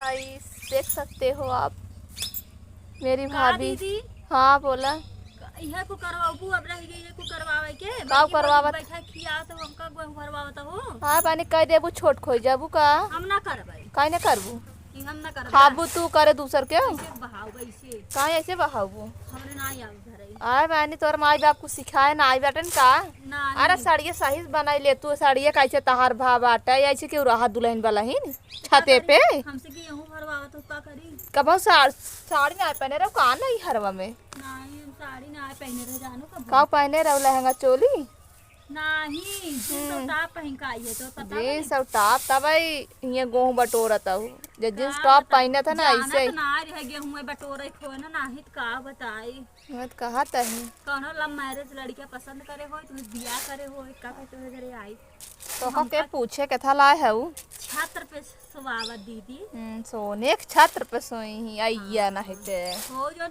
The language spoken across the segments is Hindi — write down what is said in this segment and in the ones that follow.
गाइस देख सकते हो आप मेरी का भाभी। दीदी हाँ बोला। इहे को करवाबू अब रह गई को करवावे के का बड़की भौजी करवावत। बैठा खिया तो हमका गोह भरवावत हो। हाँ पानी कह देबू छोट खोई जाबू का। हम ना करबै काहे न करबू। कि हम ना करब खाबू तू करे दूसर के। ऐसे बहाव ऐसे काहे ऐसे बहाबू। हमरे ना आव धरई आय बानी तोर माई बाप कुछ सिखाए ना आई बाटन का। अरे नहीं साड़िया सही बनाई ले तू साड़िया कैसे तहार भा बाटा ऐसे क्यों रहा दुल्हन वाला ही का छाते करी? पे। हमसे कि यहूं भरवावत हो का करी। कब साड़ी ना पहने रहो का नहीं हरवा में। नहीं हम साड़ी ना पहने रह जानू कब का पहने रहो लहंगा चोली। नहीं जींस और टॉप पहन के आई है तो पता नहीं जीन्स और टॉप तब ये गेहूं बटोरता हूँ जब जीन्स का टॉप बता- पहना था ना जानत ऐसे ना रह गेहूं बटोरे खो ना नाही त का बताई मत कहा तही कौनो लव मैरिज लड़किया पसंद करे हो तुम बियाह करे हो का कहते हो घरे आई तो के पूछे कथा लाए है वो। छात्र पे स्वागत दीदी सोने के छात्र पे सोई ही आइया ना है हो जो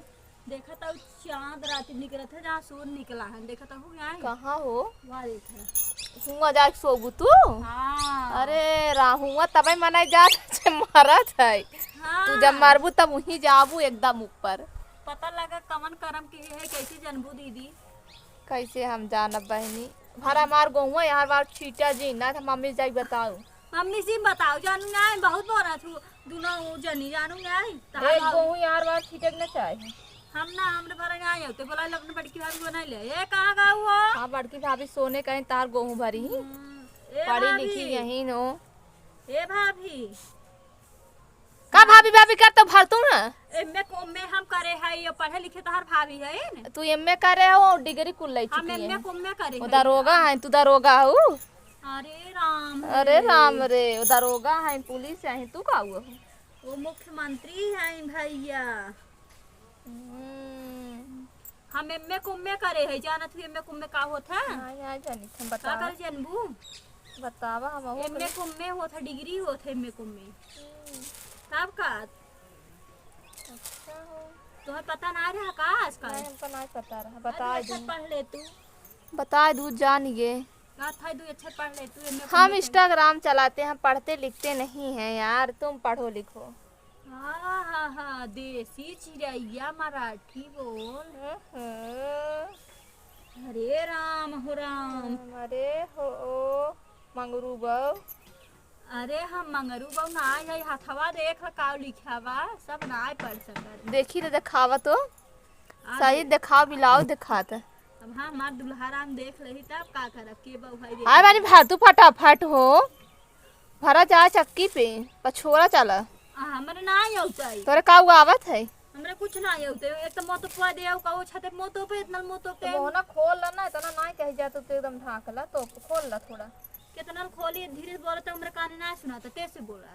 देखा था चांद रात निकला था जहाँ सूर्य निकला है देखा था हो यहाँ कहाँ हो वहाँ देखा हुआ जा सोबू तू। हाँ अरे राहुआ तब मनाई जा मारत है। हाँ तू जब मारबू तब वहीं जाबू एकदम ऊपर। पता लगा कमन करम की है कैसे जनबू दीदी कैसे हम जानब बहनी भरा मार गहुआ यार बार छीटा जी ना था मम्मी जाई बताऊ। मम्मी जी बताओ जानू ना बहुत बोरा थू दोनों जनी जानू ना एक गहूँ यार बार छीटे ना चाहिए। हम ना हमरे भरा यहाँ होते बोला अपने बड़की भाभी बना ले ये कहाँ गाँव हो हाँ बड़की भाभी सोने कहीं तार गेहूं भरी ही ए पढ़ी भाभी लिखी यही नो। ए भाभी का भाभी भाभी कर तो भर तू ना। एमे को में हम करे है ये पढ़े लिखे तो हर भाभी है न तू एमए करे हो डिग्री कुल ले हम चुकी एमे है। को में करे वो है दरोगा है तू दरोगा हो। अरे राम अरे राम रे वो दरोगा है पुलिस है तू का हुआ हो। वो मुख्यमंत्री है भैया हम एमे को में करे है जानत हुए एमे को में का होता है हाँ जानी तुम का बता कर जनबू बतावा हम हो एमे को में होता डिग्री होता एमे को में तब का अच्छा हो तुम्हें पता ना रहा का आजकल नहीं हमको नहीं पता रहा अरे बता अच्छा दूँ पढ़ ले तू बता दूँ जानिए। का था तू अच्छा पढ़ ले तू एमे को हम में इंस्टाग्राम चलाते हैं पढ़ते लिखते नहीं हैं यार तुम पढ़ो लिखो। हाँ हाँ हाँ देसी चिड़ैया मराठी बोल हरे राम हो राम अरे हो मंगरू बऊ अरे हम मंगरू बहु ना आई हथवा देख का लिखा बा सब ना पढ़ सकत देखी तो दिखावा तो सही दिखाओ बिलाओ दिखाता। अब हाँ हमार दुल्हा राम देख लही तब का करब के बहु भाई आय बानी भर तू फटाफट हो भरा जा चक्की पे पछोरा चला हमरे ना आउताई तोरे का आवत है। हमरे कुछ ना आउते एक तो मोतो पा दे का वो छते मोतो पे इतना मोतो पे मोहना खोल ला ना इतना नहीं कह जा तो एकदम ढाक ला तो खोल ला थोड़ा कितना खोली धीरे बोले तो हमरे कान ना सुना तो कैसे बोला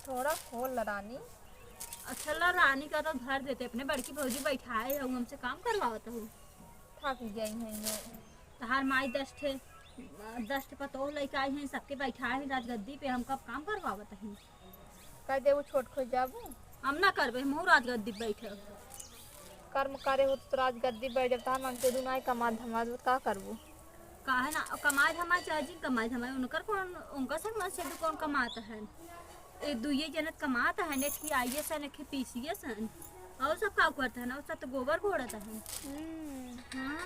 थोड़ा खोल ला रानी। अच्छा ला रानी का तो भर देते अपने बड़की भौजी बैठाए हूँ हमसे काम करवावत हूँ थक गई है तहार माई दस पतो लड़का आई हैं सबके बैठाए हैं राजगद्दी पे हम कब काम करवावत हैं कह दे वो छोट खो जाबू हम ना करबे हम राजगद्दी बैठे कर्म करे हो तो राज गद्दी बैठ जब तार मांगते दू नहीं कमा धमा का करबू काहे ना कमाए धमाए चाची कमाए धमाए उनकर कौन उनका संग से कौन कमाता है ए दुइये जनत कमाता है ने की आईए सन के पीसीए सन और सब का करता है ना उसका तो गोबर घोड़ता है हाँ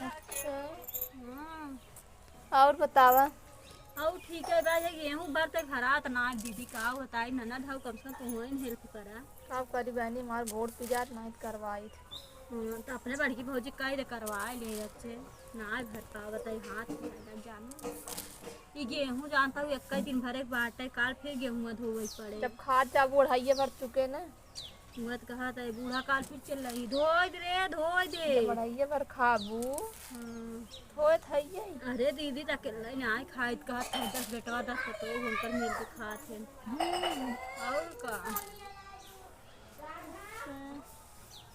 अच्छा हाँ और बतावा। और ठीक है भाई गेहूं भर तक हरात ना दीदी का बताई ननद हाउ कम से कम पहुँच हेल्प करा का करी बहनी मार गोड़ पिजात नहीं करवाई हाँ तो अपने बड़की भौजी कही दे करवाए ले अच्छे ना भर पावत है हाथ में जानू ये गेहूं जानता हूँ एक दिन भरे बाटे काल फिर गेहूं धोवे पड़े जब खाद जाबू अढ़ाइये भर चुके ना हुआ तो कहा था बूढ़ा काल फिर चल रही धोए दे रे धोए दे जब अढ़ाइये भर खाबू हाँ। थोए थइये अरे दीदी तक ना खाए कहा था 10 बेटवा 10 तो उनकर मिल के खाते हैं और का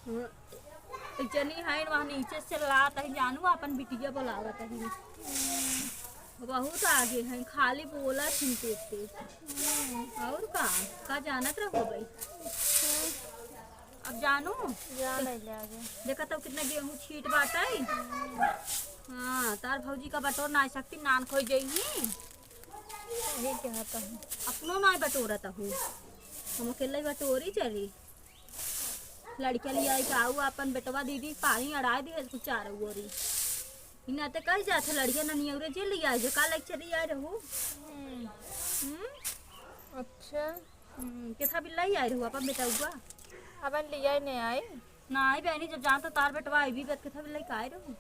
हाँ। एक जनी है वहाँ नीचे से लाता है जानू अपन बिटिया बोलावत है बहुत आगे हैं खाली बोला सुनते थे और का जानत रहो भाई अब जानू जा नहीं ले आगे देखा तो कितना गेहूं छीट बाटा है हाँ तार भौजी का बटोर ना सकती नान खोई जाई यही कहता हूँ। अपनो ना बटोरत हूँ, हम अकेले बटोरी चली। लड़किया लिया आई आऊ अपन बेटवा दीदी पानी अड़ा दी है कुछ चार गोरी इनाते कह जाते लड़किया ननियौरे जे लिया जो का लग चली आ रहू। अच्छा कैसा बिल्ला ही आई रहू अपन बेटा हुआ अपन लिया ही नहीं आई। ना आई बहनी जब जान तो तार बेटवा आई भी बत कैसा बिल्ला का आई रहू।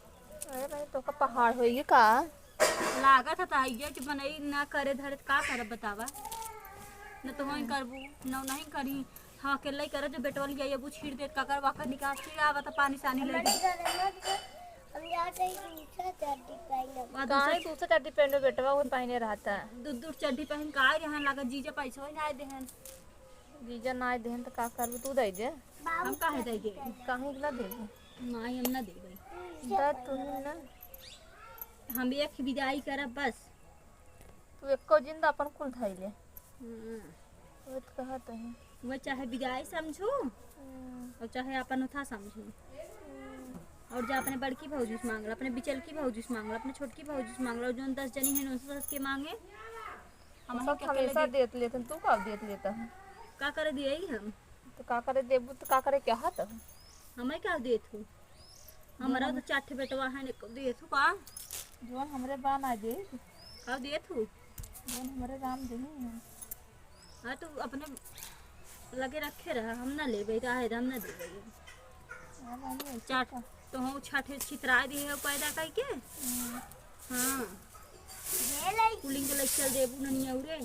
अरे भाई तो का पहाड़ होगी का लागत था ये कि बनई ना करे धरे का करब बतावा। न तो वही करबू न नहीं करी। हाँ अकेला ही करे जो बेटवा लिया ये वो छीड़ देत काकर वाकर निकाल के आवा तो पानी सानी ले कहाँ दूसरा चड्डी पहनो बेटवा वो पहने रहता है। दूध दूध चड्डी पहन का आए रहन लागा जीजा पैसा ही ना देहन। जीजा ना देहन तो का करबू तू दे दे। हम काहे देगे काहे ना देबू नहीं हम ना देगे दा तू ना हम एक विदाई करब बस। तू एको जिंदा अपन कुल धइले वो तो कहत है। वो चाहे विदाई समझू और चाहे अपन उठा समझू और जो अपने बड़की भौजी से मांगला अपने बिचल की भौजी से मांगला अपने छोटकी भौजी से मांगला जो 10 जनी है उनसे के मांगे हम सब हमेशा देत लेते तू कब देत लेता है का करे दिए हम तो का करे देबू तो का करे क्या हाथ हमें क्या देत हूँ हमारा तो चार बेटवा है देत हूँ का जोन हमरे बा ना दे का देत हूँ जोन हमरे राम दे हाँ तो अपने लगे रखे रहा हम ना ले गई है हम ना दे चाट तो हम छठे छितरा दिए पैदा करके। हाँ कुलिंग के लग चल देबू ननिया उरे।